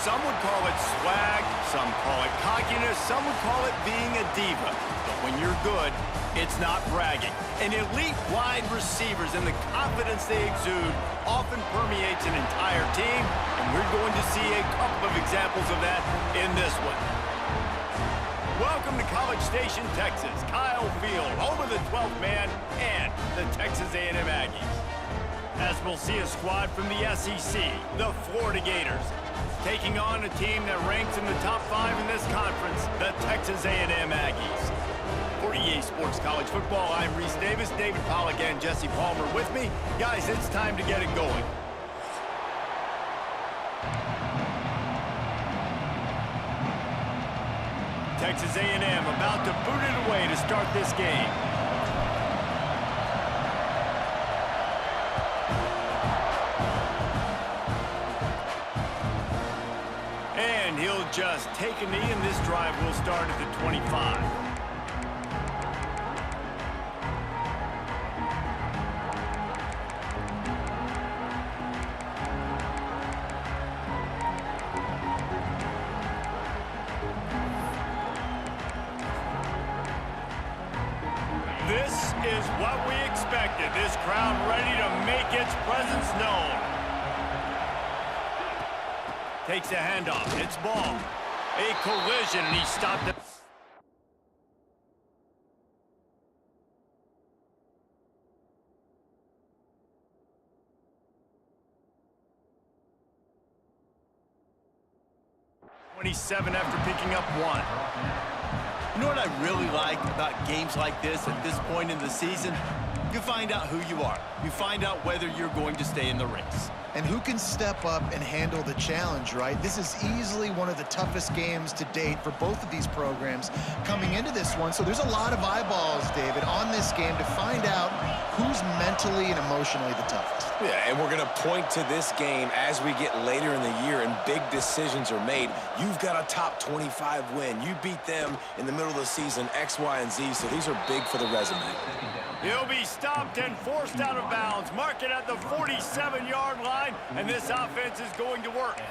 Some would call it swag, some call it cockiness, some would call it being a diva. But when you're good, it's not bragging. And elite wide receivers and the confidence they exude often permeates an entire team, and we're going to see a couple of examples of that in this one. Welcome to College Station, Texas. Kyle Field, home of the 12th man and the Texas A&M Aggies. As we'll see a squad from the SEC, the Florida Gators, taking on a team that ranks in the top 5 in this conference, the Texas A&M Aggies. For EA Sports College Football, I'm Reese Davis, David Pollack, and Jesse Palmer with me. Guys, it's time to get it going. Texas A&M about to boot it away to start this game. And he'll just take a knee, and this drive will start at the 25. This is what we expected. This crowd ready to make its presence known. Takes a handoff. It's ball. A collision, and he stopped it. .27 after picking up 1. You know what I really like about games like this at this point in the season? You find out who you are. You find out whether you're going to stay in the race. And who can step up and handle the challenge, right? This is easily one of the toughest games to date for both of these programs coming into this one. So there's a lot of eyeballs, David, on this game to find out who's mentally and emotionally the toughest. Yeah, and we're going to point to this game as we get later in the year and big decisions are made. You've got a top 25 win. You beat them in the middle of the season, X, Y, and Z, so these are big for the resume. He'll be stopped and forced out of bounds. Mark it at the 47-yard line, and this offense is going to work.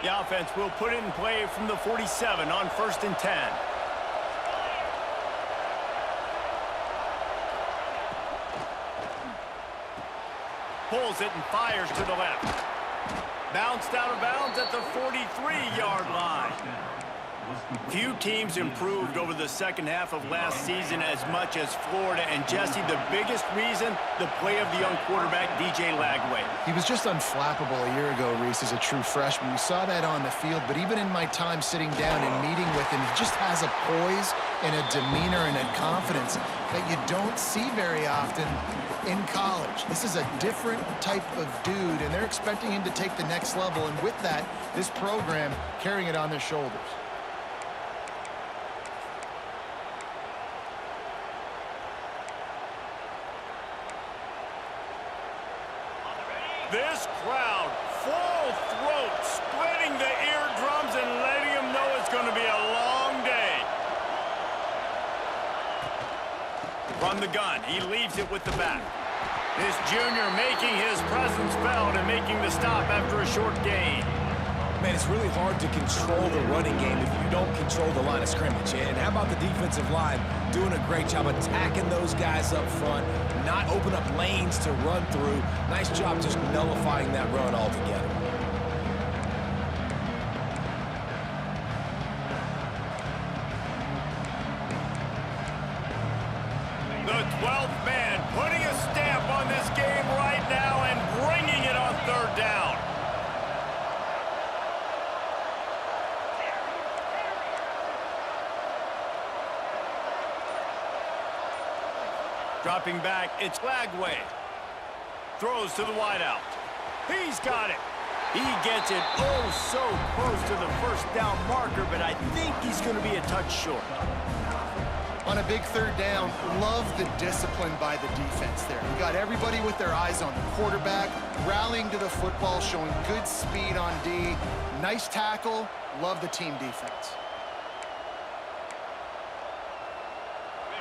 The offense will put it in play from the 47 on 1st and 10. Pulls it and fires to the left. Bounced out of bounds at the 43-yard line. Few teams improved over the second half of last season as much as Florida. And Jesse, the biggest reason, the play of the young quarterback, DJ Lagway. He was just unflappable a year ago, Reese, as a true freshman. We saw that on the field, but even in my time sitting down and meeting with him, he just has a poise and a demeanor and a confidence that you don't see very often in college. This is a different type of dude, and they're expecting him to take the next level. And with that, this program carrying it on their shoulders. This crowd, full throat, splitting the eardrums and letting them know it's going to be a long day. From the gun, he leaves it with the back. This junior making his presence felt and making the stop after a short gain. Man, it's really hard to control the running game if you don't control the line of scrimmage. And how about the defensive line doing a great job attacking those guys up front, not open up lanes to run through. Nice job just nullifying that run altogether. The 12th man putting a stamp on this game right now and bringing it on 3rd down. Dropping back, it's Lagway. Throws to the wideout. He's got it. He gets it oh so close to the 1st down marker, but I think he's going to be a touch short. On a big 3rd down, love the discipline by the defense there. You got everybody with their eyes on the quarterback, rallying to the football, showing good speed on D. Nice tackle. Love the team defense.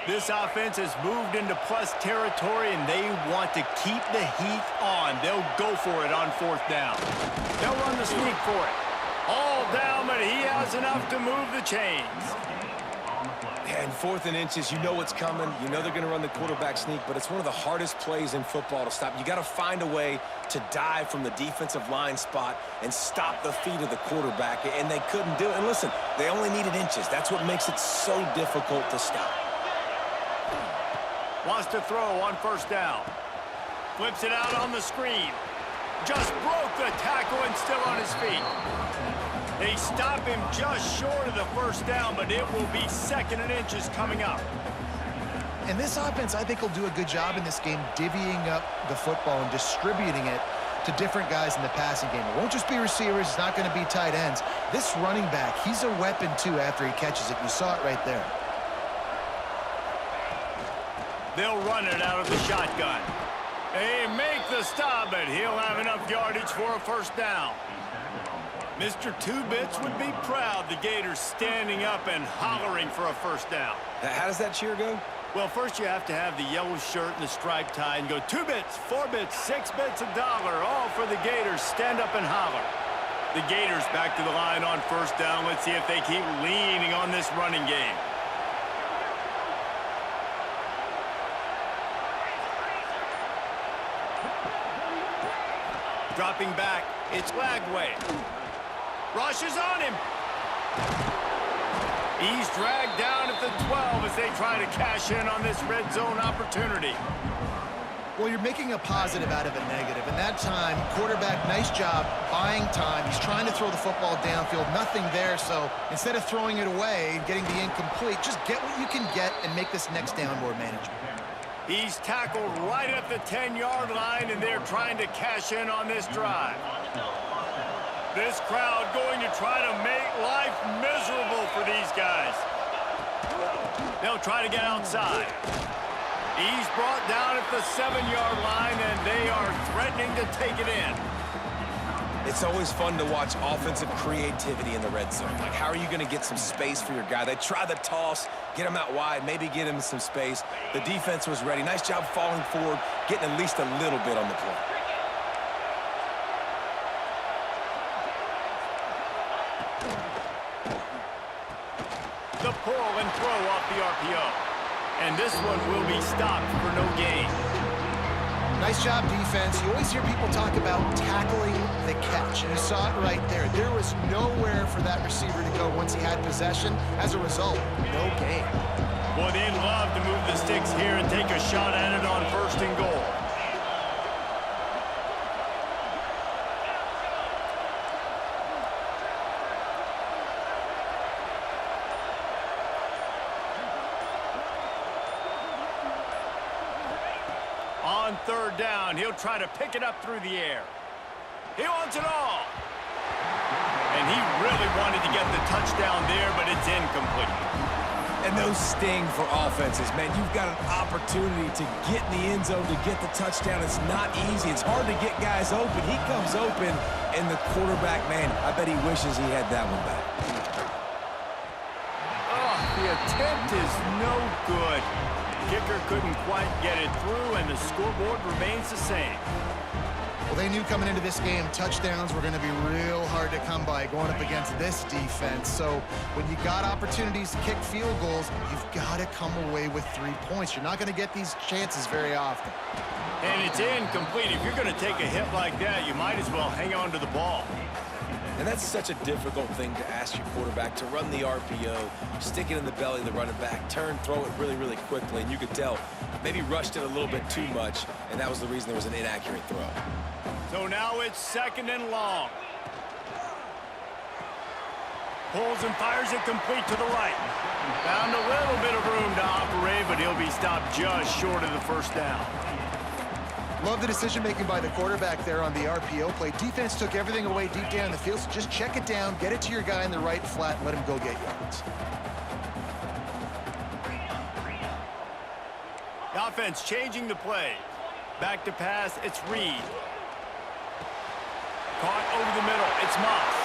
This offense has moved into plus territory, and they want to keep the heat on. They'll go for it on 4th down. They'll run the sneak for it. All down, but he has enough to move the chains. And 4th and inches, you know what's coming. You know they're going to run the quarterback sneak, but it's one of the hardest plays in football to stop. You got to find a way to dive from the defensive line spot and stop the feet of the quarterback, and they couldn't do it. And listen, they only needed inches. That's what makes it so difficult to stop. Wants to throw on 1st down. Flips it out on the screen. Just broke the tackle and still on his feet. They stop him just short of the 1st down, but it will be 2nd and inches coming up. And this offense, I think, will do a good job in this game divvying up the football and distributing it to different guys in the passing game. It won't just be receivers. It's not going to be tight ends. This running back, he's a weapon, too, after he catches it. You saw it right there. They'll run it out of the shotgun. They make the stop, but he'll have enough yardage for a 1st down. Mr. Two-Bits would be proud the Gators standing up and hollering for a 1st down. How does that cheer go? Well, first you have to have the yellow shirt and the striped tie and go 2 bits, 4 bits, 6 bits, $1, all for the Gators. Stand up and holler. The Gators back to the line on 1st down. Let's see if they keep leaning on this running game. Dropping back, it's Lagway. Rush is on him. He's dragged down at the 12 as they try to cash in on this red zone opportunity. Well, you're making a positive out of a negative. And that time, quarterback, nice job buying time. He's trying to throw the football downfield. Nothing there, so instead of throwing it away and getting the incomplete, just get what you can get and make this next down more manageable. He's tackled right at the 10-yard line, and they're trying to cash in on this drive. This crowd going to try to make life miserable for these guys. They'll try to get outside. He's brought down at the 7-yard line, and they are threatening to take it in. It's always fun to watch offensive creativity in the red zone. Like, how are you going to get some space for your guy? They try the toss, get him out wide, maybe get him some space. The defense was ready. Nice job falling forward, getting at least a little bit on the play. The pull and throw off the RPO. And this one will be stopped for no gain. Nice job, defense. You always hear people talk about tackling the catch. You saw it right there. There was nowhere for that receiver to go once he had possession. As a result, no gain. Boy, they'd love to move the sticks here and take a shot at it on 1st and goal. On 3rd down, he'll try to pick it up through the air. He wants it all. And he really wanted to get the touchdown there, but it's incomplete. And those sting for offenses, man. You've got an opportunity to get in the end zone, to get the touchdown. It's not easy. It's hard to get guys open. He comes open, and the quarterback, man, I bet he wishes he had that one back. Oh, the attempt is no good. Kicker couldn't quite get it through, and the scoreboard remains the same. Well, they knew coming into this game touchdowns were going to be real hard to come by going up against this defense. So when you got opportunities to kick field goals, you've got to come away with 3 points. You're not going to get these chances very often. And it's incomplete. If you're going to take a hit like that, you might as well hang on to the ball. And that's such a difficult thing to ask your quarterback, to run the RPO, stick it in the belly of the running back, turn, throw it really, really quickly. And you could tell, maybe rushed it a little bit too much, and that was the reason there was an inaccurate throw. So now it's 2nd and long. Pulls and fires it complete to the right. Found a little bit of room to operate, but he'll be stopped just short of the 1st down. Love the decision-making by the quarterback there on the RPO play. Defense took everything away deep down the field, so just check it down, get it to your guy in the right flat, and let him go get yards. The offense changing the play. Back to pass, it's Reed. Caught over the middle, it's Moss.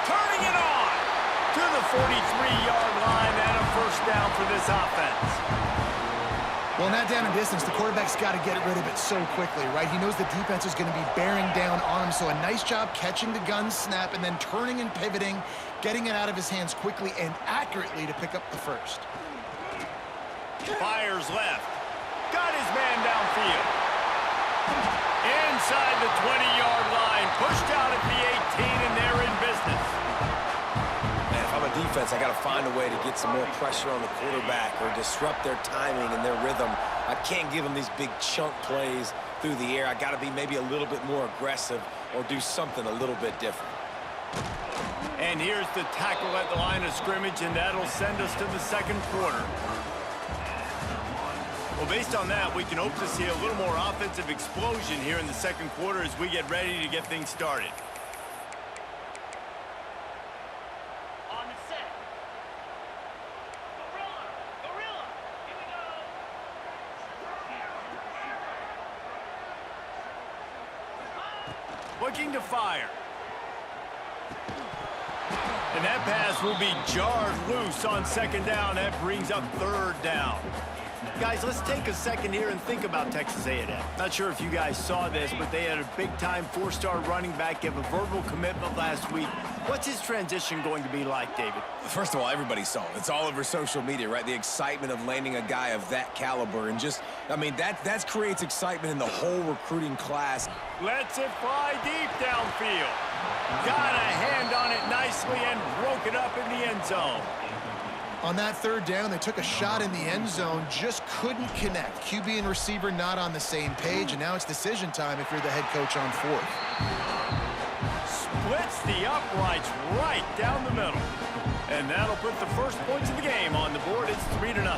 Turning it on to the 43-yard line and a 1st down for this offense. Well, in that down and distance, the quarterback's got to get rid of it so quickly, right? He knows the defense is going to be bearing down on him, so a nice job catching the gun snap and then turning and pivoting, getting it out of his hands quickly and accurately to pick up the first. Fires left. Got his man downfield. Inside the 20-yard line. Pushed out at the 18, and they're in business. Man, if I'm a defense, I got to find a way to get some more pressure on the quarterback or disrupt their timing and their rhythm. I can't give them these big chunk plays through the air. I got to be maybe a little bit more aggressive or do something a little bit different. And here's the tackle at the line of scrimmage, and that'll send us to the second quarter. Well, based on that, we can hope to see a little more offensive explosion here in the second quarter as we get ready to get things started. On the set. Gorilla, here we go. Looking to fire. And that pass will be jarred loose on second down. That brings up third down. Guys, let's take a second here and think about Texas A&M. Not sure if you guys saw this, but they had a big-time four-star running back give a verbal commitment last week. What's his transition going to be like, David? First of all, everybody saw it. It's all over social media, right? The excitement of landing a guy of that caliber. And just, I mean, that creates excitement in the whole recruiting class. Lets it fly deep downfield. Got a hand on it nicely and broke it up in the end zone. On that third down, they took a shot in the end zone, just couldn't connect. QB and receiver not on the same page, and now it's decision time if you're the head coach on fourth. Splits the uprights right down the middle. And that'll put the first points of the game on the board. It's 3-0.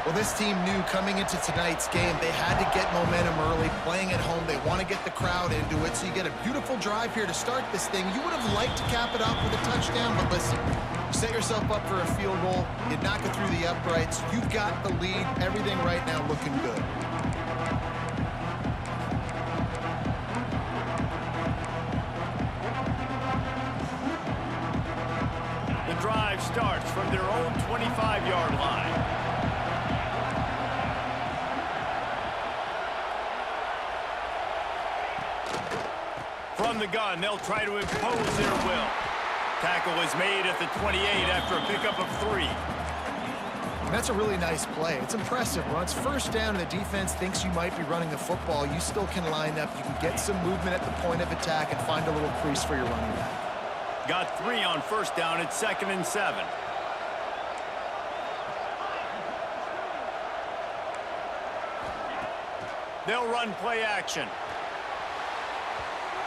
Well, this team knew coming into tonight's game they had to get momentum early, playing at home. They want to get the crowd into it, so you get a beautiful drive here to start this thing. You would have liked to cap it off with a touchdown, but listen, you set yourself up for a field goal, you knock it through the uprights, you've got the lead, everything right now looking good. The drive starts from their own 25-yard line. From the gun, they'll try to impose their will. Tackle is made at the 28 after a pickup of 3. And that's a really nice play. It's impressive. When it's first down and the defense thinks you might be running the football, you still can line up. You can get some movement at the point of attack and find a little crease for your running back. Got 3 on first down at 2nd and 7. They'll run play action.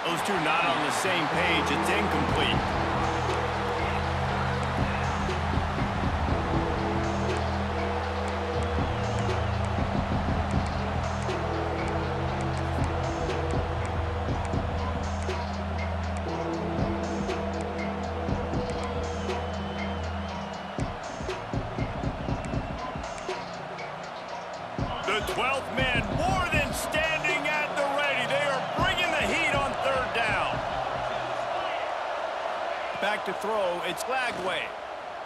Those two not on the same page. It's incomplete. The 12th man more than standing at the ready. They are bringing the heat on third down. Back to throw. It's Lagway.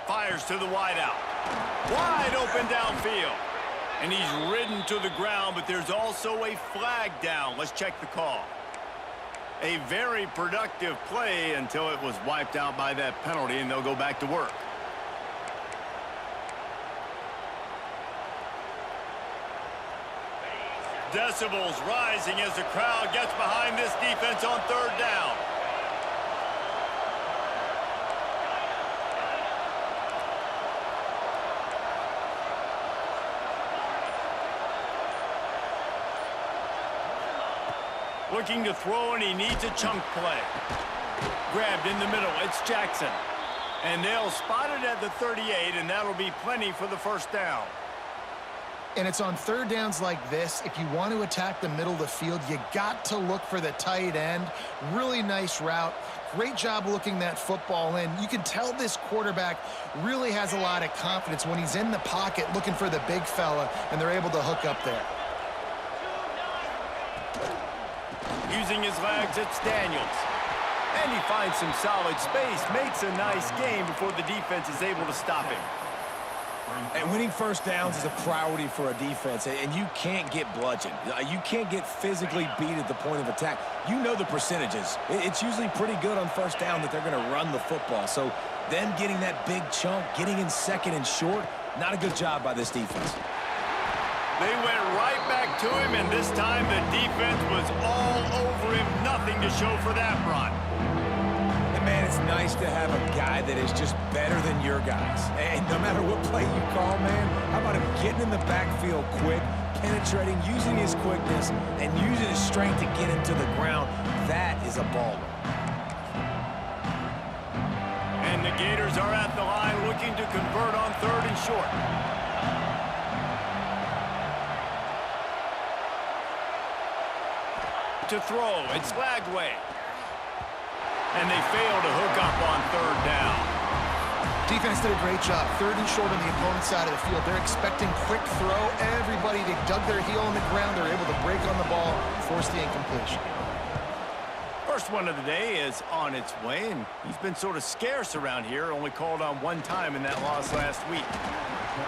Fires to the wideout. Wide open downfield. And he's ridden to the ground, but there's also a flag down. Let's check the call. A very productive play until it was wiped out by that penalty, and they'll go back to work. Decibels rising as the crowd gets behind this defense on third down. Looking to throw, and he needs a chunk play. Grabbed in the middle. It's Jackson. And they'll spot it at the 38, and that'll be plenty for the first down. And it's on third downs like this, if you want to attack the middle of the field, you got to look for the tight end. Really nice route. Great job looking that football in. You can tell this quarterback really has a lot of confidence when he's in the pocket looking for the big fella, and they're able to hook up there. Using his legs, it's Daniels. And he finds some solid space, makes a nice gain before the defense is able to stop him. And winning first downs is a priority for a defense, and you can't get bludgeoned. You can't get physically beat at the point of attack. You know the percentages. It's usually pretty good on first down that they're going to run the football. So them getting that big chunk, getting in second and short, not a good job by this defense. They went right back to him, and this time the defense was all over him. Nothing to show for that run. Man, it's nice to have a guy that is just better than your guys. And no matter what play you call, man, how about him getting in the backfield quick, penetrating, using his quickness, and using his strength to get him to the ground? That is a baller. And the Gators are at the line looking to convert on 3rd and short. To throw, it's Lagway. And they fail to hook up on 3rd down. Defense did a great job. 3rd and short on the opponent's side of the field. They're expecting quick throw. Everybody, they dug their heel on the ground. They're able to break on the ball, force the incompletion. First one of the day is on its way, and he's been sort of scarce around here, only called on 1 time in that loss last week.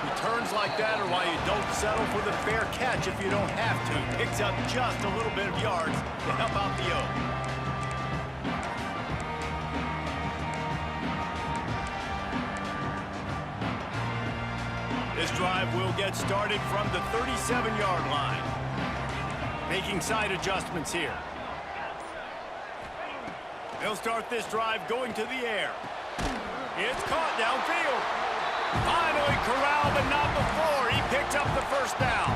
Returns like that are why you don't settle for the fair catch if you don't have to. Picks up just a little bit of yards to help out the O. This drive will get started from the 37-yard line. Making side adjustments here. They'll start this drive going to the air. It's caught downfield. Finally corralled, but not before. He picked up the first down.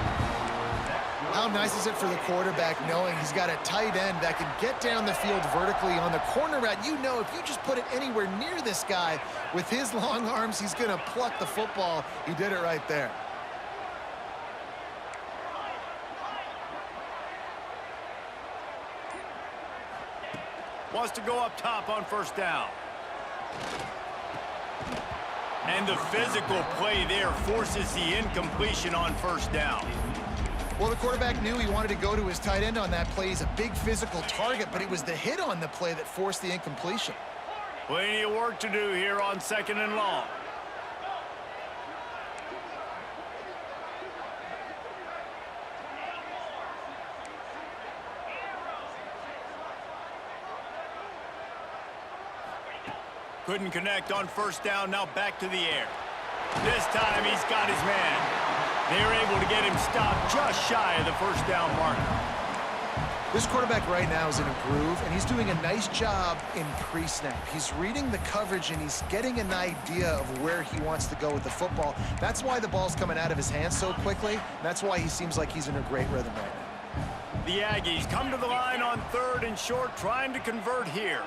How nice is it for the quarterback knowing he's got a tight end that can get down the field vertically on the corner route? You know, if you just put it anywhere near this guy with his long arms, he's going to pluck the football. He did it right there. Wants to go up top on 1st down. And the physical play there forces the incompletion on 1st down. Well, the quarterback knew he wanted to go to his tight end on that play. He's a big physical target, but it was the hit on the play that forced the incompletion. Plenty of work to do here on 2nd and long. Couldn't connect on 1st down, now back to the air. This time he's got his man. They're able to get him stopped just shy of the 1st down marker. This quarterback right now is in a groove, and he's doing a nice job in pre-snap. He's reading the coverage, and he's getting an idea of where he wants to go with the football. That's why the ball's coming out of his hands so quickly. That's why he seems like he's in a great rhythm right now. The Aggies come to the line on 3rd and short, trying to convert here.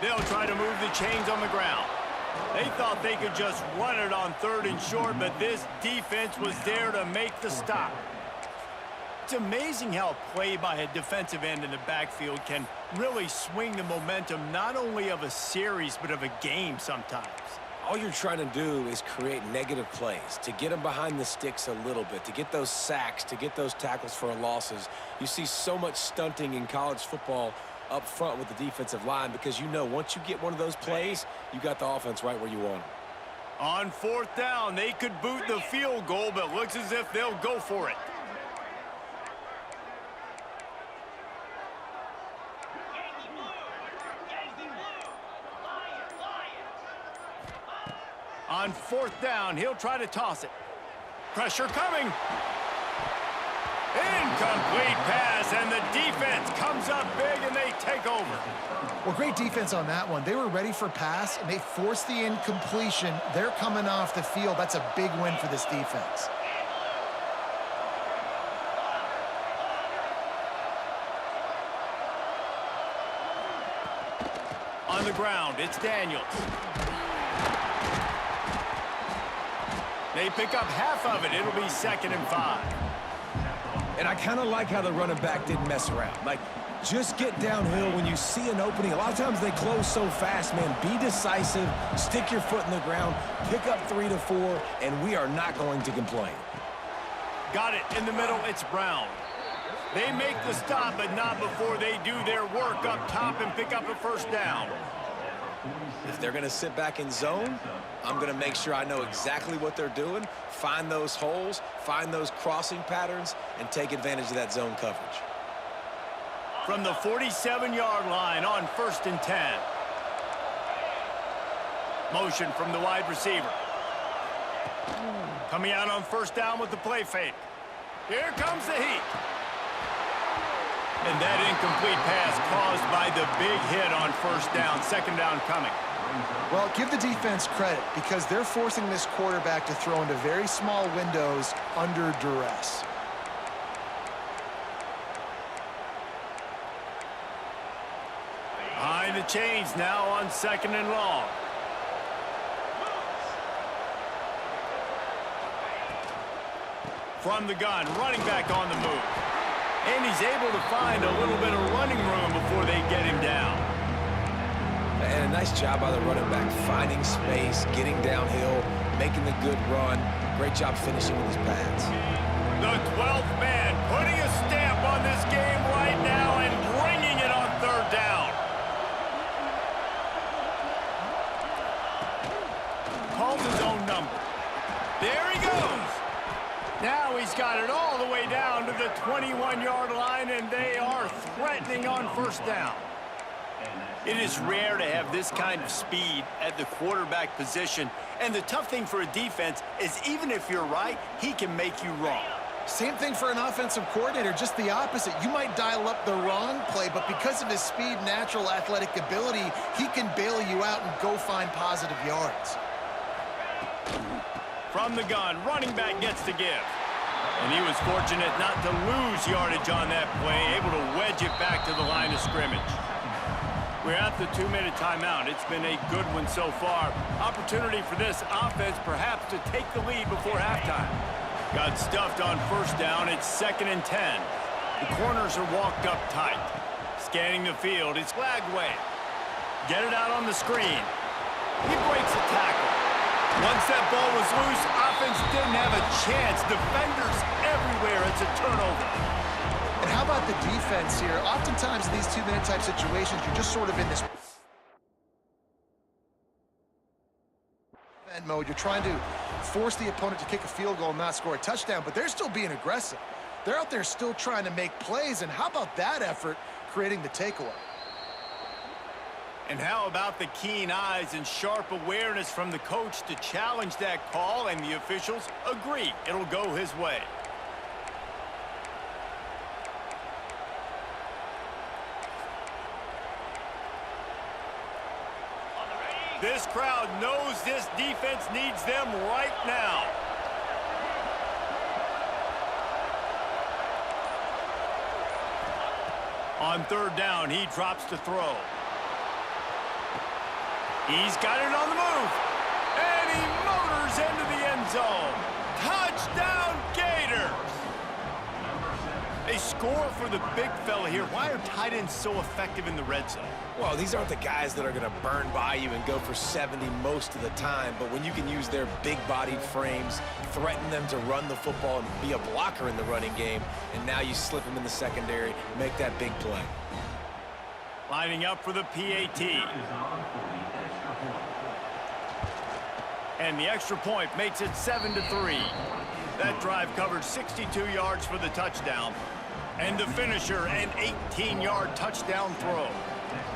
They'll try to move the chains on the ground. They thought they could just run it on 3rd and short, but this defense was there to make the stop. It's amazing how a play by a defensive end in the backfield can really swing the momentum not only of a series, but of a game sometimes. All you're trying to do is create negative plays, to get them behind the sticks a little bit, to get those sacks, to get those tackles for losses. You see so much stunting in college football up front with the defensive line because you know once you get one of those plays, you got the offense right where you want them. On 4th down, they could boot the field goal, but looks as if they'll go for it. On 4th down, he'll try to toss it. Pressure coming. Incomplete pass, and the defense comes up big, and they take over. Well, great defense on that one. They were ready for pass, and they forced the incompletion. They're coming off the field. That's a big win for this defense. On the ground, it's Daniels. They pick up half of it. It'll be 2nd and 5. And I kind of like how the running back didn't mess around. Like, just get downhill when you see an opening. A lot of times they close so fast, man. Be decisive, stick your foot in the ground, pick up 3 to 4, and we are not going to complain. Got it in the middle. It's Brown. They make the stop, but not before they do their work up top and pick up a first down. If they're going to sit back in zone, I'm going to make sure I know exactly what they're doing, find those holes, find those crossing patterns, and take advantage of that zone coverage. From the 47-yard line on 1st and 10. Motion from the wide receiver. Coming out on first down with the play fake. Here comes the heat. And that incomplete pass caused by the big hit on first down. Second down coming. Well, give the defense credit because they're forcing this quarterback to throw into very small windows under duress. Behind the chains now on 2nd and long. From the gun, running back on the move. And he's able to find a little bit of running room before they get him down. And a nice job by the running back, finding space, getting downhill, making the good run. Great job finishing with his pads. The 12th man putting a stamp on this game right now and bringing it on 3rd down. Calls his own number. There he goes. Now he's got it all the way down to the 21-yard line, and they are threatening on first down. It is rare to have this kind of speed at the quarterback position, and the tough thing for a defense is even if you're right, he can make you wrong. Same thing for an offensive coordinator, just the opposite. You might dial up the wrong play, but because of his speed, natural athletic ability, he can bail you out and go find positive yards. From the gun, running back gets to give. And he was fortunate not to lose yardage on that play, able to wedge it back to the line of scrimmage. We're at the 2-minute timeout. It's been a good one so far. Opportunity for this offense perhaps to take the lead before halftime. Got stuffed on first down. It's 2nd and 10. The corners are walked up tight. Scanning the field, it's flag wave. Get it out on the screen. He breaks a tackle. Once that ball was loose, offense didn't have a chance. Defenders everywhere. It's a turnover. And how about the defense here? Oftentimes in these 2-minute type situations, you're just sort of in this mode. You're trying to force the opponent to kick a field goal and not score a touchdown, but they're still being aggressive. They're out there still trying to make plays, and how about that effort creating the takeaway? And how about the keen eyes and sharp awareness from the coach to challenge that call, and the officials agree it'll go his way. This crowd knows this defense needs them right now. On 3rd down, he drops to throw. He's got it on the move. And he motors into the end zone. Touchdown, Gators! A score for the big fella here. Why are tight ends so effective in the red zone? Well, these aren't the guys that are going to burn by you and go for 70 most of the time, but when you can use their big-bodied frames, threaten them to run the football and be a blocker in the running game, and now you slip them in the secondary, make that big play. Lining up for the PAT. And the extra point makes it 7-3. That drive covered 62 yards for the touchdown. And the finisher, an 18-yard touchdown throw.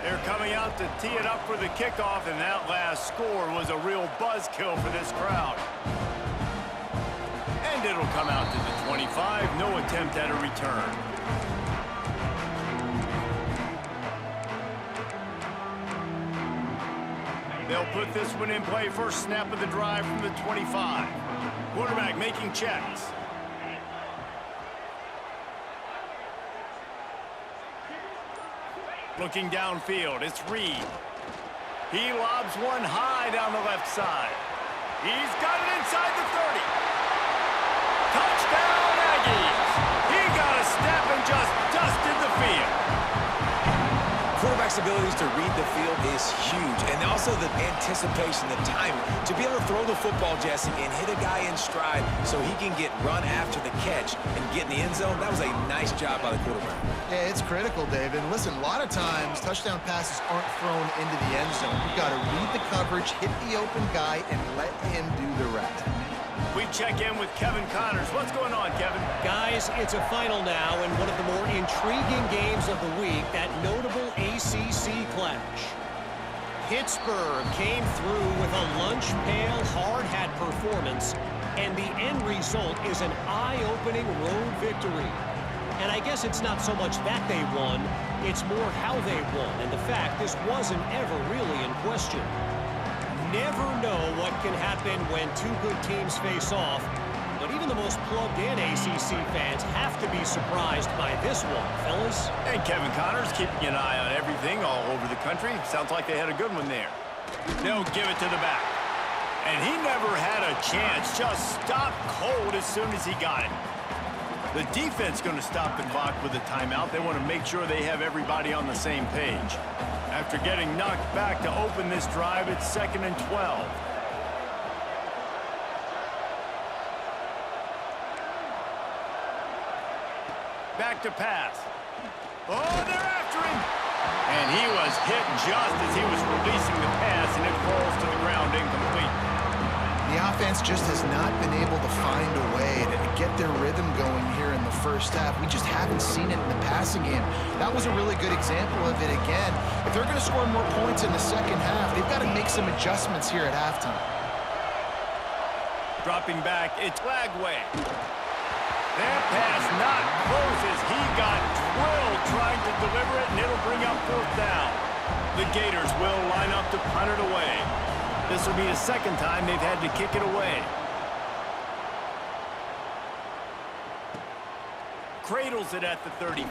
They're coming out to tee it up for the kickoff, and that last score was a real buzzkill for this crowd. And it'll come out to the 25, no attempt at a return. They'll put this one in play, first snap of the drive from the 25. Quarterback making checks. Looking downfield, it's Reed. He lobs one high down the left side. He's got it inside the 30. Touchdown, Aggies! He got a step and just dusted the field. Quarterbacks have abilities to read the field is huge. And also the anticipation, the timing. To be able to throw the football, Jesse, and hit a guy in stride so he can get run after the catch and get in the end zone, that was a nice job by the quarterback. Yeah, it's critical, David. And listen, a lot of times, touchdown passes aren't thrown into the end zone. You've got to read the coverage, hit the open guy, and let him do the rest. We check in with Kevin Connors. What's going on, Kevin? Guys, it's a final now in one of the more intriguing games of the week, that notable ACC clash. Pittsburgh came through with a lunch pail, hard-hat performance, and the end result is an eye-opening road victory. And I guess it's not so much that they won, it's more how they won, and the fact this wasn't ever really in question. Never know what can happen when two good teams face off, but even the most plugged-in ACC fans have to be surprised by this one, fellas. And Kevin Connors keeping an eye on everything all over the country. Sounds like they had a good one there. They'll give it to the back. And he never had a chance. Just stopped cold as soon as he got it. The defense going to stop the clock with a timeout. They want to make sure they have everybody on the same page. After getting knocked back to open this drive, it's 2nd and 12. Back to pass. Oh, they're after him. And he was hit just as he was releasing the pass, and it falls to the ground incomplete. The offense just has not been able to find a way to get their rhythm going here in the first half. We just haven't seen it in the passing game. That was a really good example of it again. If they're going to score more points in the second half, they've got to make some adjustments here at halftime. Dropping back, it's Lagway. That pass not close as he got drilled trying to deliver it, and it'll bring up 4th down. The Gators will line up to punt it away. This will be the second time they've had to kick it away. Cradles it at the 35.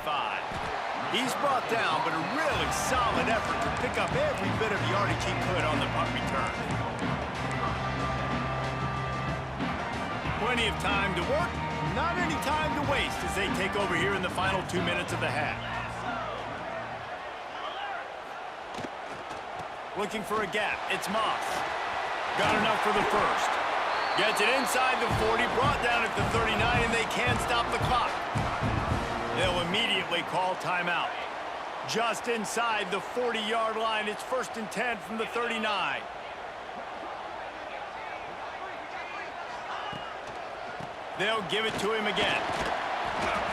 He's brought down, but a really solid effort to pick up every bit of yardage he could on the punt return. Plenty of time to work, not any time to waste as they take over here in the final 2 minutes of the half. Looking for a gap, it's Moss. Got enough for the first. Gets it inside the 40, brought down at the 39, and they can't stop the clock. They'll immediately call timeout. Just inside the 40-yard line, it's 1st and 10 from the 39. They'll give it to him again.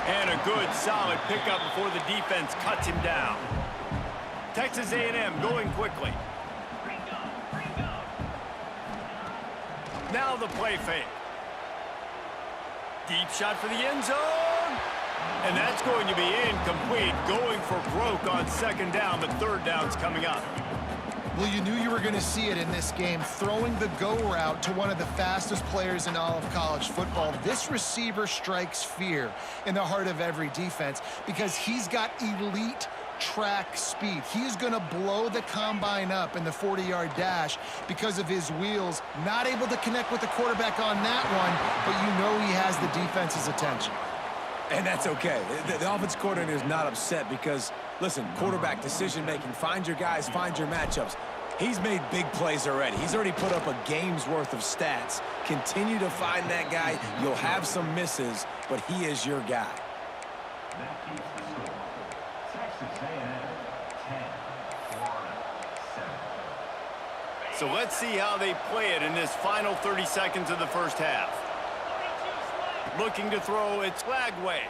And a good, solid pickup before the defense cuts him down. Texas A&M going quickly. Now the play fake. Deep shot for the end zone. And that's going to be incomplete. Going for broke on 2nd down, but 3rd down's coming up. Well, you knew you were going to see it in this game, throwing the go route to one of the fastest players in all of college football. This receiver strikes fear in the heart of every defense because he's got elite track speed. He's going to blow the combine up in the 40-yard dash because of his wheels. Not able to connect with the quarterback on that one, but you know he has the defense's attention. And that's okay. The offense coordinator is not upset because, listen, quarterback decision-making, find your guys, find your matchups. He's made big plays already. He's already put up a game's worth of stats. Continue to find that guy. You'll have some misses, but he is your guy. So let's see how they play it in this final 30 seconds of the first half. Looking to throw, it's Lagway.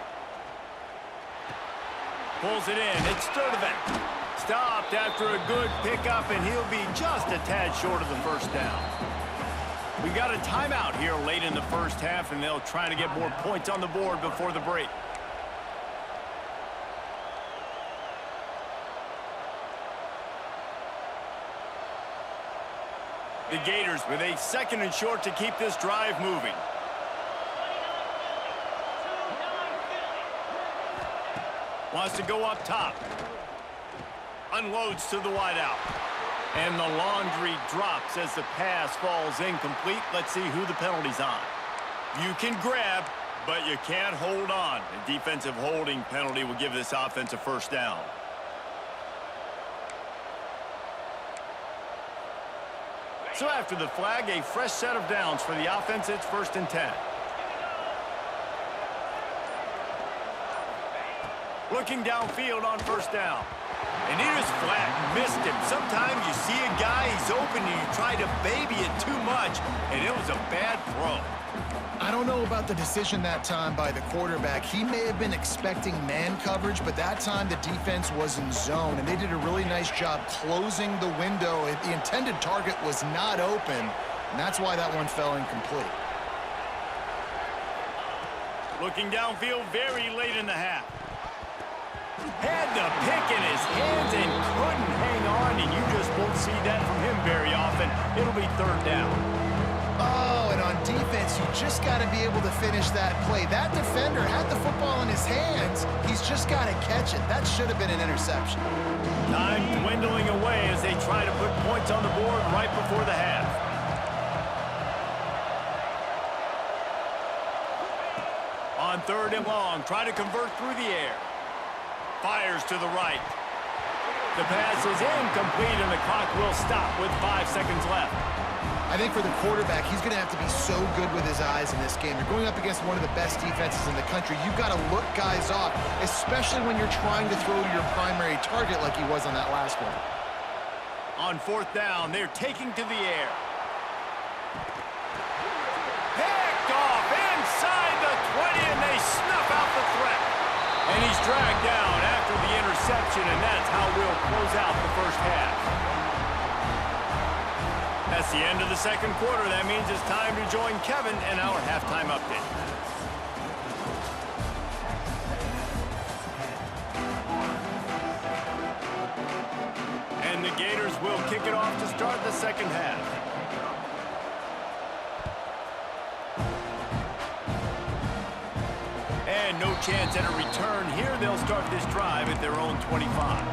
Pulls it in, it's Sturdivant. Stopped after a good pickup, and he'll be just a tad short of the 1st down. We got a timeout here late in the first half, and they'll try to get more points on the board before the break. The Gators with a 2nd and short to keep this drive moving. Wants to go up top. Unloads to the wideout. And the laundry drops as the pass falls incomplete. Let's see who the penalty's on. You can grab, but you can't hold on. A defensive holding penalty will give this offense a 1st down. So after the flag, a fresh set of downs for the offense. It's 1st and 10. Looking downfield on 1st down. And he just flat missed him. Sometimes you see a guy, he's open, and you try to baby it too much, and it was a bad throw. I don't know about the decision that time by the quarterback. He may have been expecting man coverage, but that time the defense was in zone, and they did a really nice job closing the window. The intended target was not open, and that's why that one fell incomplete. Looking downfield very late in the half. Had the pick in his hands and couldn't hang on, and you just won't see that from him very often. It'll be 3rd down. Oh, and on defense, you just got to be able to finish that play. That defender had the football in his hands. He's just got to catch it. That should have been an interception. Time dwindling away as they try to put points on the board right before the half. On 3rd and long, try to convert through the air. Fires to the right. The pass is incomplete, and the clock will stop with 5 seconds left. I think for the quarterback, he's going to have to be so good with his eyes in this game. You're going up against one of the best defenses in the country. You've got to look guys off, especially when you're trying to throw to your primary target like he was on that last one. On 4th down, they're taking to the air. Picked off inside the 20, and they snuff out the threat. And he's dragged down after the interception, and that's how we'll close out the 1st half. That's the end of the 2nd quarter. That means it's time to join Kevin in our halftime update. And the Gators will kick it off to start the 2nd half. And no chance at a return here. They'll start this drive at their own 25.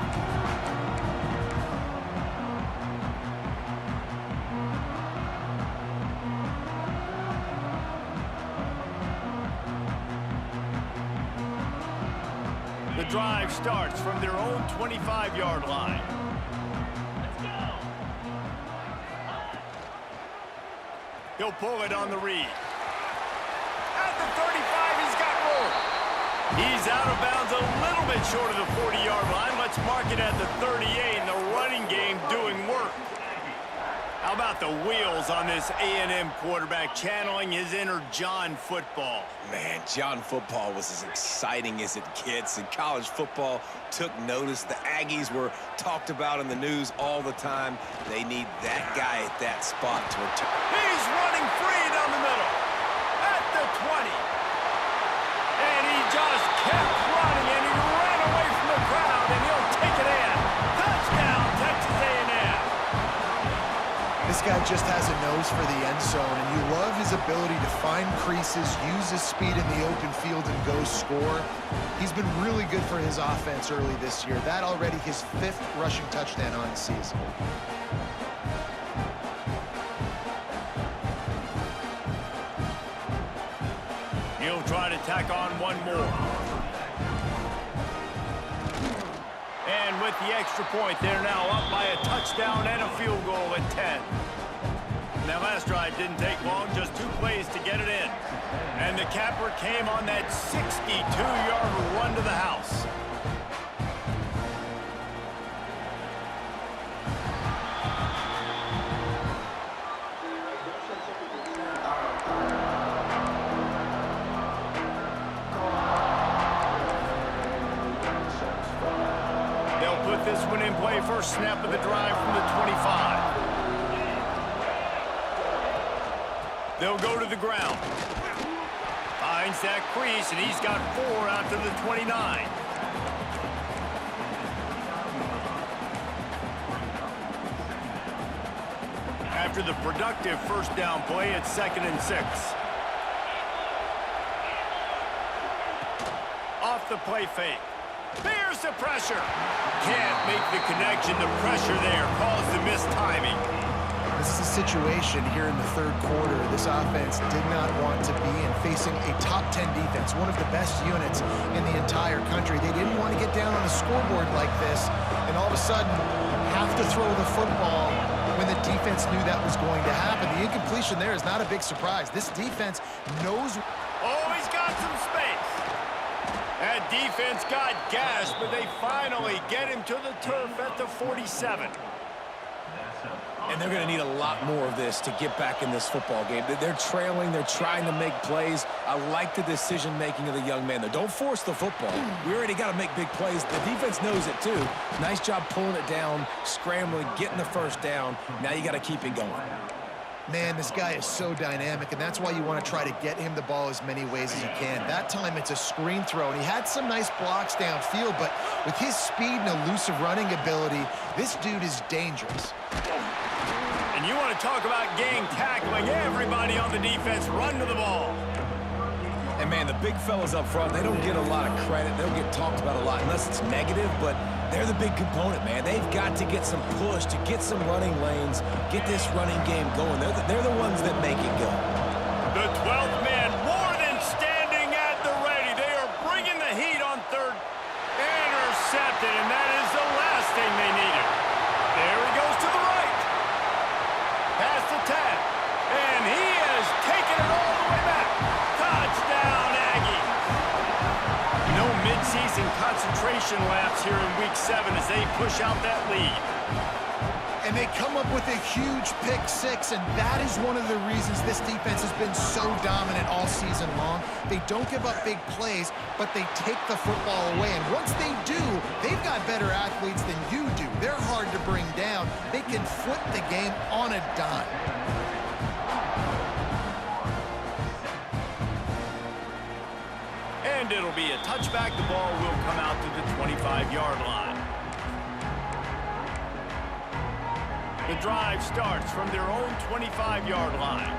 The drive starts from their own 25-yard line. He'll pull it on the read. At the 35, he's got room. He's out of bounds a little bit short of the 40-yard line. Let's mark it at the 38, and the running game doing work. How about the wheels on this A&M quarterback channeling his inner John football? Man, John football was as exciting as it gets, and college football took notice. The Aggies were talked about in the news all the time. They need that guy at that spot to return. He's running free down the middle at the 20. And he just kept running, and he ran away from the crowd, and he'll take it in. Touchdown, Texas A&M. This guy just has a nose for the end zone, and you love his ability to find creases, use his speed in the open field, and go score. He's been really good for his offense early this year. That already his 5th rushing touchdown on the season. He'll try to tack on one more. And with the extra point, they're now up by a touchdown and a field goal at 10. That last drive didn't take long, just 2 plays to get it in. And the capper came on that 62-yard run to the house. They'll put this one in play, first snap of the drive from the 25. They'll go to the ground. Finds that crease, and he's got 4 out to the 29. After the productive first down play, it's 2nd and 6. Off the play fake. There's the pressure. Can't make the connection. The pressure there caused the missed timing. This is a situation here in the 3rd quarter this offense did not want to be in, facing a top 10 defense, one of the best units in the entire country. They didn't want to get down on the scoreboard like this and all of a sudden have to throw the football when the defense knew that was going to happen. The incompletion there is not a big surprise. This defense knows... Oh, he's got some space. That defense got gashed, but they finally get him to the turf at the 47. And they're going to need a lot more of this to get back in this football game. They're trailing. They're trying to make plays. I like the decision-making of the young man, though. Don't force the football. We already got to make big plays. The defense knows it, too. Nice job pulling it down, scrambling, getting the first down. Now you got to keep it going. Man, this guy is so dynamic, and that's why you want to try to get him the ball as many ways as you can. That time, it's a screen throw, and he had some nice blocks downfield, but with his speed and elusive running ability, this dude is dangerous. And you want to talk about gang tackling, everybody on the defense run to the ball. And, man, the big fellas up front, they don't get a lot of credit. They don't get talked about a lot unless it's negative, but they're the big component, man. They've got to get some push, to get some running lanes, get this running game going. They're the ones that make it go. The 12th man more than standing at the ready. They are bringing the heat on third. Intercepted, and that is the last thing they needed. There he goes to the right. Past the 10. And he has taken it all the way back. Touchdown, Aggie. No midseason concentration laps here in Week 7 as they push out that lead. And they come up with a huge pick six, and that is one of the reasons this defense has been so dominant all season long. They don't give up big plays, but they take the football away. And once they do, they've got better athletes than you do. They're hard to bring down. They can flip the game on a dime. And it'll be a touchback. The ball will come out to the 25-yard line. The drive starts from their own 25-yard line.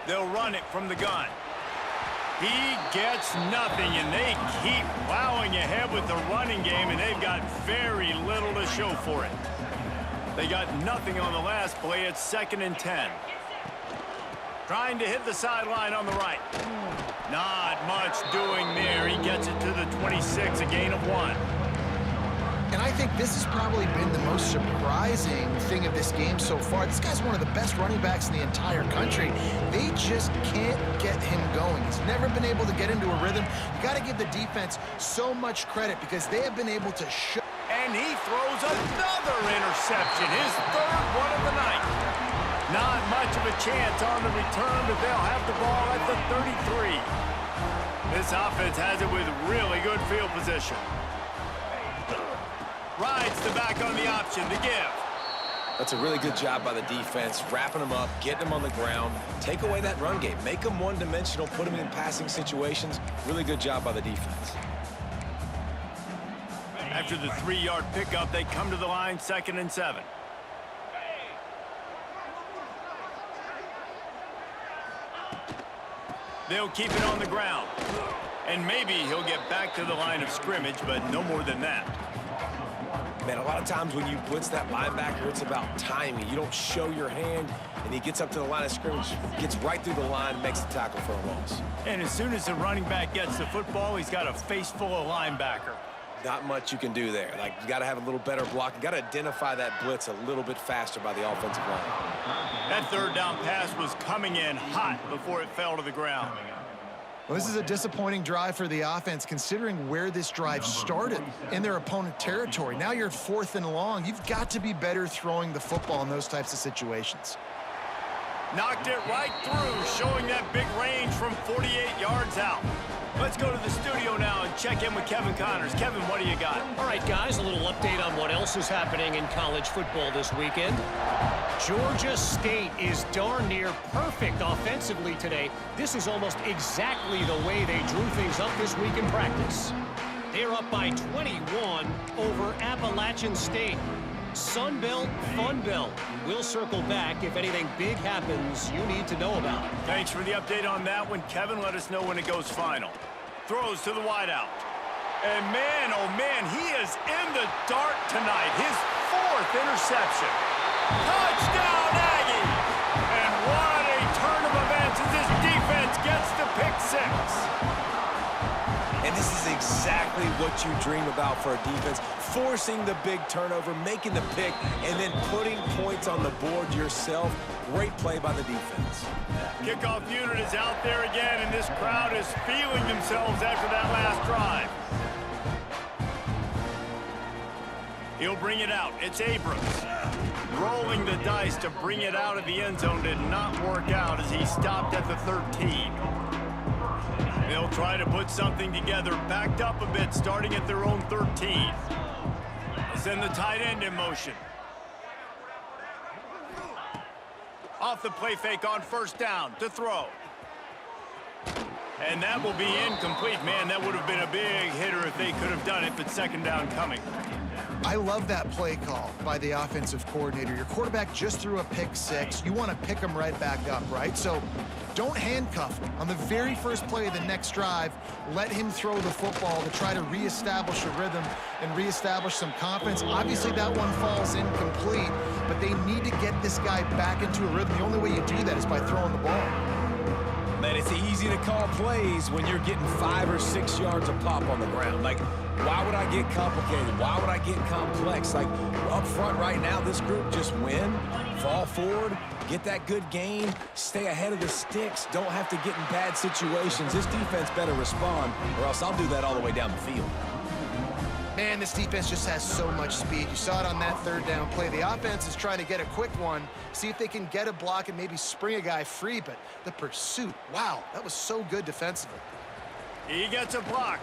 They'll run it from the gun. He gets nothing, and they keep plowing ahead with the running game, and they've got very little to show for it. They got nothing on the last play. It's 2nd and 10. Trying to hit the sideline on the right. Not much doing there. He gets it to the 26, a gain of 1. And I think this has probably been the most surprising thing of this game so far. This guy's one of the best running backs in the entire country. They just can't get him going. He's never been able to get into a rhythm. You got to give the defense so much credit because they have been able to show. And he throws another interception, his 3rd one of the night. Not much of a chance on the return, but they'll have the ball at the 33. This offense has it with really good field position. Rides the back on the option to give. That's a really good job by the defense, wrapping them up, getting them on the ground. Take away that run game. Make them one-dimensional, put them in passing situations. Really good job by the defense. After the 3-yard pickup, they come to the line, 2nd and 7. They'll keep it on the ground. And maybe he'll get back to the line of scrimmage, but no more than that. Man, a lot of times when you blitz that linebacker, it's about timing. You don't show your hand, and he gets up to the line of scrimmage, gets right through the line, makes the tackle for a loss. And as soon as the running back gets the football, he's got a face full of linebacker. Not much you can do there. Like, you got to have a little better block. You got to identify that blitz a little bit faster by the offensive line. That 3rd down pass was coming in hot before it fell to the ground. Well, this is a disappointing drive for the offense, considering where this drive started in their opponent territory. Now you're at 4th and long. You've got to be better throwing the football in those types of situations. Knocked it right through, showing that big range from 48 yards out. Let's go to the studio now and check in with Kevin Connors. Kevin, what do you got? All right, guys, a little update on what else is happening in college football this weekend. Georgia State is darn near perfect offensively today. This is almost exactly the way they drew things up this week in practice. They're up by 21 over Appalachian State. Sun Belt, Fun Belt. We'll circle back if anything big happens you need to know about. Thanks for the update on that one, Kevin. Let us know when it goes final. Throws to the wideout. And man, oh man, he is in the dark tonight. His 4th interception. Touchdown, Aggie! And what a turn of events as this defense gets the pick 6. And this is exactly exactly what you dream about for a defense. Forcing the big turnover, making the pick, and then putting points on the board yourself. Great play by the defense. Kickoff unit is out there again, and this crowd is feeling themselves after that last drive. He'll bring it out. It's Abrams. Rolling the dice to bring it out of the end zone did not work out as he stopped at the 13. They'll try to put something together, backed up a bit, starting at their own 13. Send the tight end in motion. Off the play fake on first down to throw. And that will be incomplete. Man, that would have been a big hitter if they could have done it, but second down coming. I love that play call by the offensive coordinator. Your quarterback just threw a pick six. You want to pick him right back up, right? So don't handcuff him. On the very first play of the next drive, let him throw the football to try to reestablish a rhythm and reestablish some confidence. Obviously, that one falls incomplete, but they need to get this guy back into a rhythm. The only way you do that is by throwing the ball. Man, it's easy to call plays when you're getting 5 or 6 yards of pop on the ground. Like, why would I get complicated? Why would I get complex? Like, up front right now, this group just win, fall forward, get that good gain, stay ahead of the sticks, don't have to get in bad situations. This defense better respond, or else I'll do that all the way down the field. Man, this defense just has so much speed. You saw it on that third down play. The offense is trying to get a quick one, see if they can get a block and maybe spring a guy free, but the pursuit, wow, that was so good defensively. He gets a block.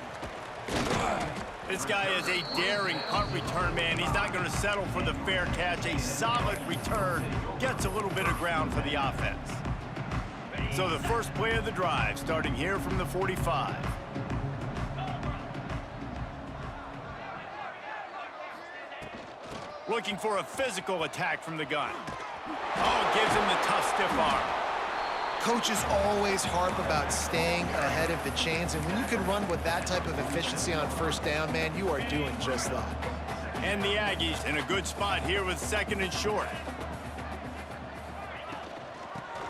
This guy is a daring punt return man. He's not going to settle for the fair catch. A solid return gets a little bit of ground for the offense. So the first play of the drive, starting here from the 45. Looking for a physical attack from the gun. Oh, gives him the tough, stiff arm. Coaches always harp about staying ahead of the chains, and when you can run with that type of efficiency on first down, man, you are doing just that. And the Aggies in a good spot here with second and short.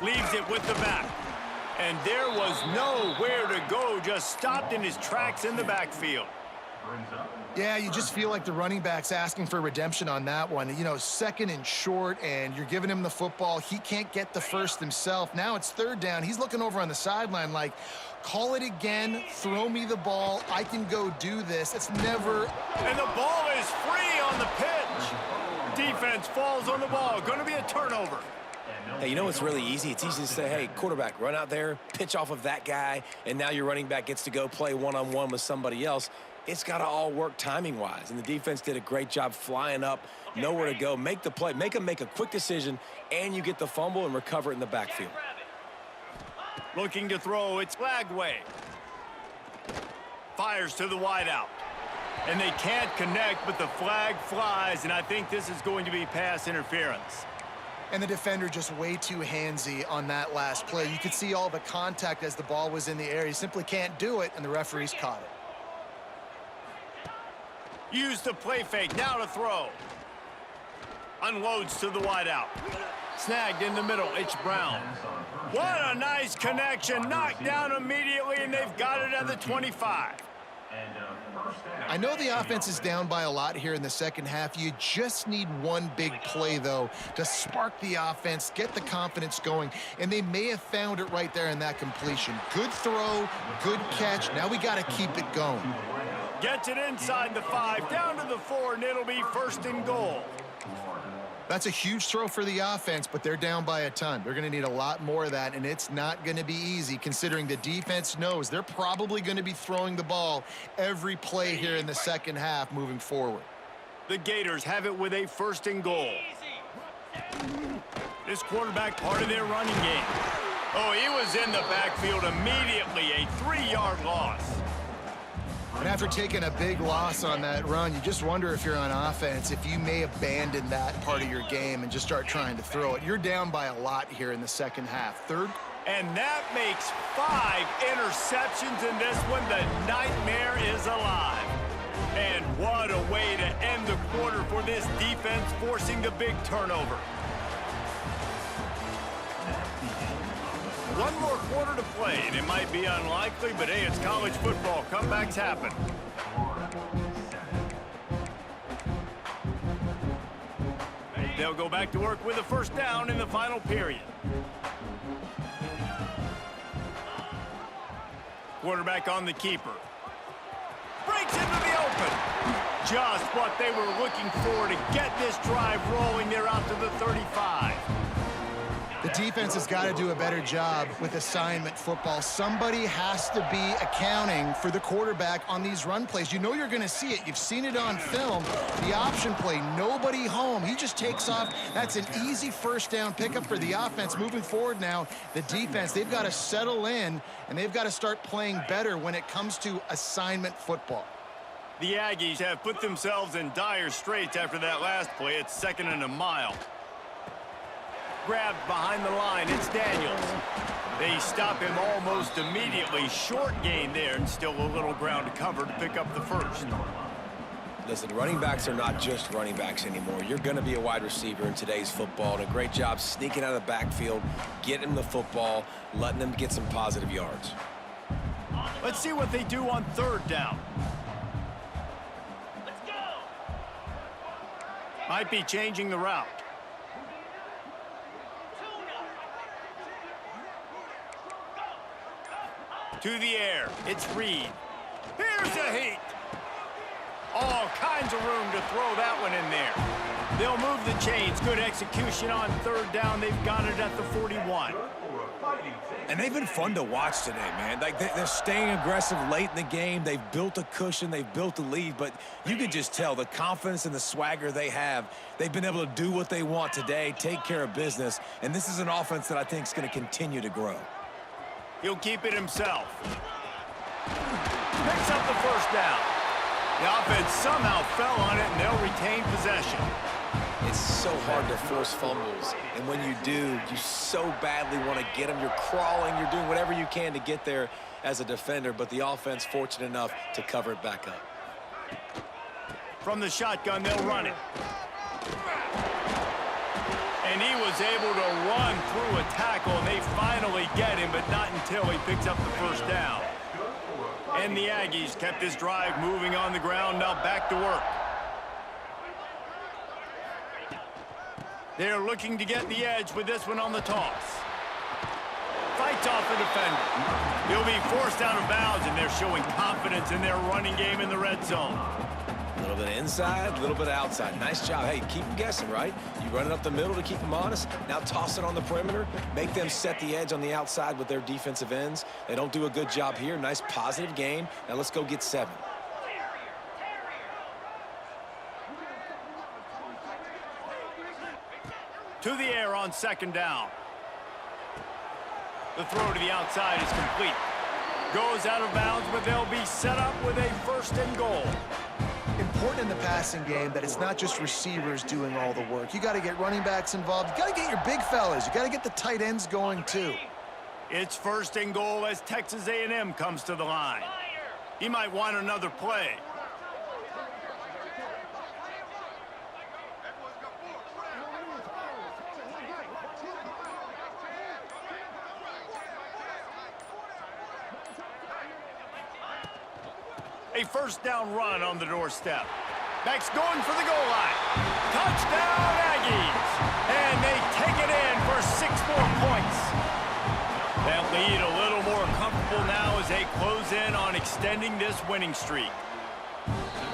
Leaves it with the back. And there was nowhere to go, just stopped in his tracks in the backfield. Yeah, you just feel like the running back's asking for redemption on that one. You know, second and short, and you're giving him the football. He can't get the first himself. Now it's third down. He's looking over on the sideline like, call it again, throw me the ball. I can go do this. It's never... And the ball is free on the pitch. Defense falls on the ball. Going to be a turnover. Hey, you know what's really easy? It's easy to say, hey, quarterback, run out there, pitch off of that guy, and now your running back gets to go play one-on-one with somebody else. It's got to all work timing-wise, and the defense did a great job flying up, nowhere to go, make the play, make them make a quick decision, and you get the fumble and recover it in the backfield. Looking to throw, it's Lagway. Fires to the wideout. And they can't connect, but the flag flies, and I think this is going to be pass interference. And the defender just way too handsy on that last play. You could see all the contact as the ball was in the air. He simply can't do it, and the referees caught it. Use the play fake, now to throw. Unloads to the wideout. Snagged in the middle, it's Brown. What a nice connection, knocked down immediately, and they've got it at the 25. I know the offense is down by a lot here in the second half. You just need one big play, though, to spark the offense, get the confidence going, and they may have found it right there in that completion. Good throw, good catch. Now we got to keep it going. Gets it inside the 5, down to the 4, and it'll be first and goal. That's a huge throw for the offense, but they're down by a ton. They're going to need a lot more of that, and it's not going to be easy considering the defense knows they're probably going to be throwing the ball every play here in the second half moving forward. The Gators have it with a first and goal. This quarterback part of their running game. Oh, he was in the backfield immediately, a 3-yard loss. And after taking a big loss on that run, you just wonder if you're on offense, if you may abandon that part of your game and just start trying to throw it. You're down by a lot here in the second half. Third. And that makes 5 interceptions in this one. The nightmare is alive. And what a way to end the quarter for this defense, forcing the big turnover. One more quarter to play, and it might be unlikely, but hey, it's college football. Comebacks happen. They'll go back to work with a first down in the final period. Quarterback on the keeper. Breaks into the open. Just what they were looking for to get this drive rolling. They're out to the 35. The defense has got to do a better job with assignment football. Somebody has to be accounting for the quarterback on these run plays. You know you're going to see it. You've seen it on film. The option play, nobody home. He just takes off. That's an easy first down pickup for the offense. Moving forward now, the defense, they've got to settle in, and they've got to start playing better when it comes to assignment football. The Aggies have put themselves in dire straits after that last play. It's 2nd and a mile. Grabbed behind the line, it's Daniels. They stop him almost immediately. Short gain there, and still a little ground to cover to pick up the first. Listen, running backs are not just running backs anymore. You're going to be a wide receiver in today's football, and a great job sneaking out of the backfield, getting the football, letting them get some positive yards. Let's see what they do on 3rd down. Let's go. Might be changing the route. To the air, it's Reed. Here's a heat. All kinds of room to throw that one in there. They'll move the chains. Good execution on 3rd down. They've got it at the 41. And they've been fun to watch today, man. Like they're staying aggressive late in the game. They've built a cushion. They've built a lead. But you can just tell the confidence and the swagger they have. They've been able to do what they want today, take care of business. And this is an offense that I think is going to continue to grow. He'll keep it himself. Picks up the first down. The offense somehow fell on it, and they'll retain possession. It's so hard to force fumbles, and when you do, you so badly want to get them. You're crawling, you're doing whatever you can to get there as a defender, but the offense fortunate enough to cover it back up. From the shotgun, they'll run it. And he was able to run through a tackle, and they finally get him, but not until he picks up the first down. And the Aggies kept this drive moving on the ground, now back to work. They're looking to get the edge with this one on the toss. Fights off the defender. He'll be forced out of bounds, and they're showing confidence in their running game in the red zone. A little bit inside, a little bit outside. Nice job. Hey, keep them guessing, right? You run it up the middle to keep them honest. Now toss it on the perimeter. Make them set the edge on the outside with their defensive ends. They don't do a good job here. Nice positive game. Now let's go get 7. To the air on 2nd down. The throw to the outside is complete. Goes out of bounds, but they'll be set up with a 1st and goal. Important in the passing game that it's not just receivers doing all the work. You got to get running backs involved. You got to get your big fellas. You got to get the tight ends going too. It's 1st and goal as Texas A&M comes to the line. He might want another play. A 1st down run on the doorstep. Backs going for the goal line. Touchdown, Aggies! And they take it in for 6 more points. That lead a little more comfortable now as they close in on extending this winning streak.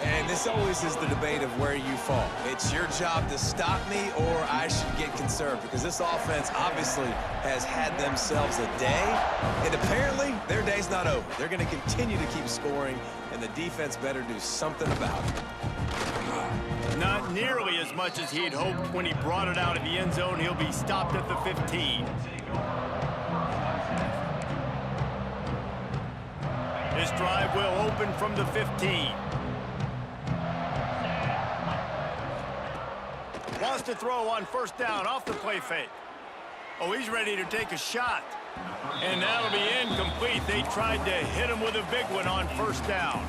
And this always is the debate of where you fall. It's your job to stop me or I should get conserved, because this offense obviously has had themselves a day, and apparently their day's not over. They're going to continue to keep scoring, and the defense better do something about it. Not nearly as much as he'd hoped when he brought it out of the end zone. He'll be stopped at the 15. This drive will open from the 15. Wants to throw on 1st down off the play fake. Oh, he's ready to take a shot. And that'll be incomplete. They tried to hit him with a big one on 1st down.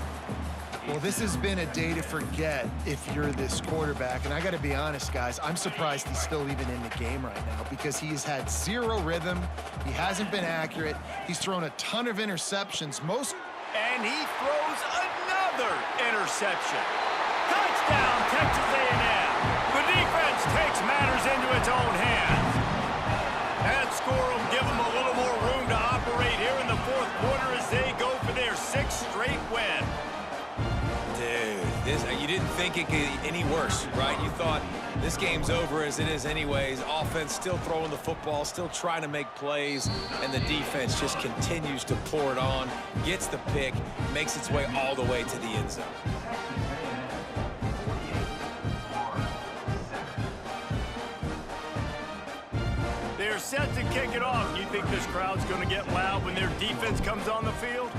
Well, this has been a day to forget if you're this quarterback. And I got to be honest, guys, I'm surprised he's still even in the game right now because he's had 0 rhythm. He hasn't been accurate. He's thrown a ton of interceptions. And he throws another interception. Touchdown, Texas A&M. The defense takes matters into its own hands. That score will give them a little more room to operate here in the fourth quarter as they go for their 6th straight win. Dude, you didn't think it could get any worse, right? You thought this game's over as it is anyways. Offense still throwing the football, still trying to make plays, and the defense just continues to pour it on, gets the pick, makes its way all the way to the end zone. They're set to kick it off. You think this crowd's going to get loud when their defense comes on the field?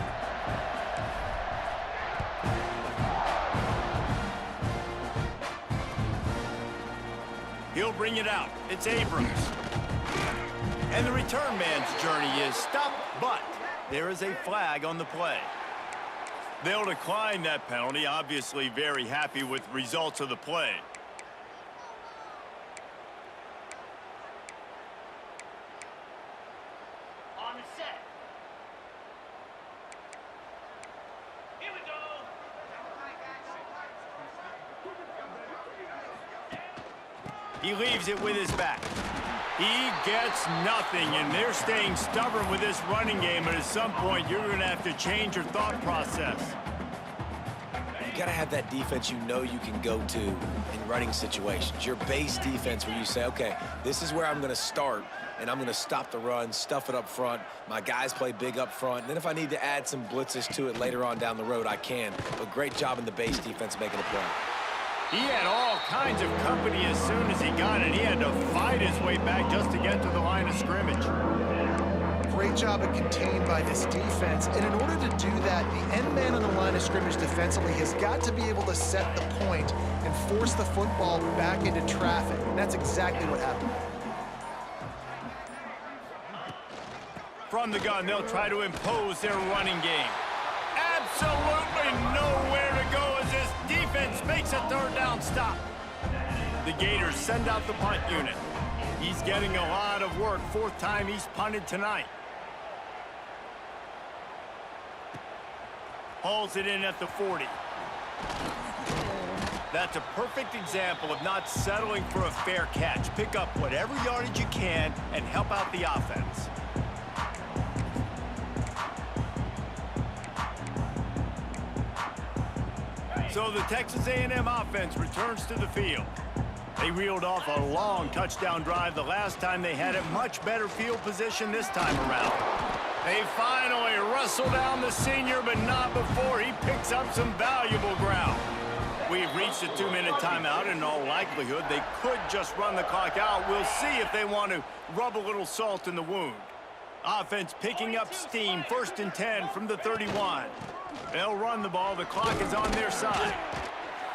He'll bring it out. It's Abrams. And the return man's journey is stopped, but there is a flag on the play. They'll decline that penalty, obviously very happy with the results of the play. On the set. Here we go. He leaves it with his back. He gets nothing, and they're staying stubborn with this running game, but at some point, you're going to have to change your thought process. You got to have that defense you know you can go to in running situations. Your base defense where you say, okay, this is where I'm going to start, and I'm going to stop the run, stuff it up front. My guys play big up front. And then if I need to add some blitzes to it later on down the road, I can. But great job in the base defense making a play. He had all kinds of company as soon as he got it. He had to fight his way back just to get to the line of scrimmage. Great job at contained by this defense. And in order to do that, the end man on the line of scrimmage defensively has got to be able to set the point and force the football back into traffic. And that's exactly what happened. From the gun, they'll try to impose their running game. Absolutely nowhere to go as this defense makes a third down stop. The Gators send out the punt unit. He's getting a lot of work. 4th time he's punted tonight. Hauls it in at the 40. That's a perfect example of not settling for a fair catch. Pick up whatever yardage you can and help out the offense. So the Texas A&M offense returns to the field. They reeled off a long touchdown drive the last time they had it. Much better field position this time around. They finally wrestle down the senior, but not before he picks up some valuable ground. We've reached a 2-minute timeout. In all likelihood, they could just run the clock out. We'll see if they want to rub a little salt in the wound. Offense picking up steam. 1st and 10 from the 31. They'll run the ball. The clock is on their side.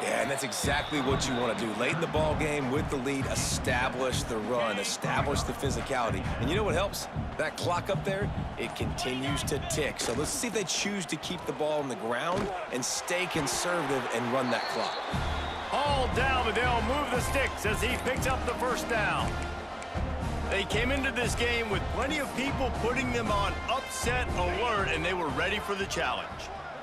Yeah, and that's exactly what you want to do. Late in the ball game with the lead, establish the run, establish the physicality. And you know what helps? That clock up there, it continues to tick. So let's see if they choose to keep the ball on the ground and stay conservative and run that clock. All down, but they'll move the sticks as he picks up the 1st down. They came into this game with plenty of people putting them on upset alert, and they were ready for the challenge.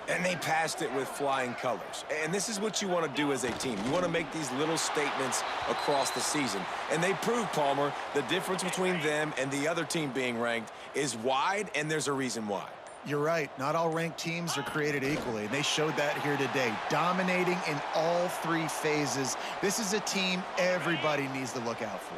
And they passed it with flying colors. And this is what you want to do as a team. You want to make these little statements across the season. And they proved, Palmer, the difference between them and the other team being ranked is wide, and there's a reason why. You're right. Not all ranked teams are created equally, and they showed that here today, dominating in all 3 phases. This is a team everybody needs to look out for.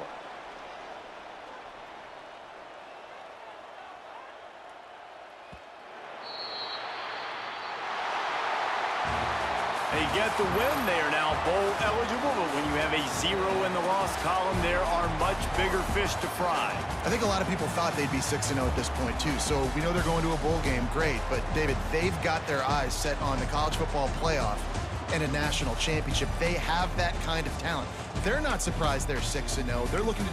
They get the win. They are now bowl eligible, but when you have a 0 in the loss column, there are much bigger fish to fry. I think a lot of people thought they'd be 6-0 at this point, too. So we know they're going to a bowl game. Great. But, David, they've got their eyes set on the college football playoff and a national championship. They have that kind of talent. They're not surprised they're 6-0. They're looking to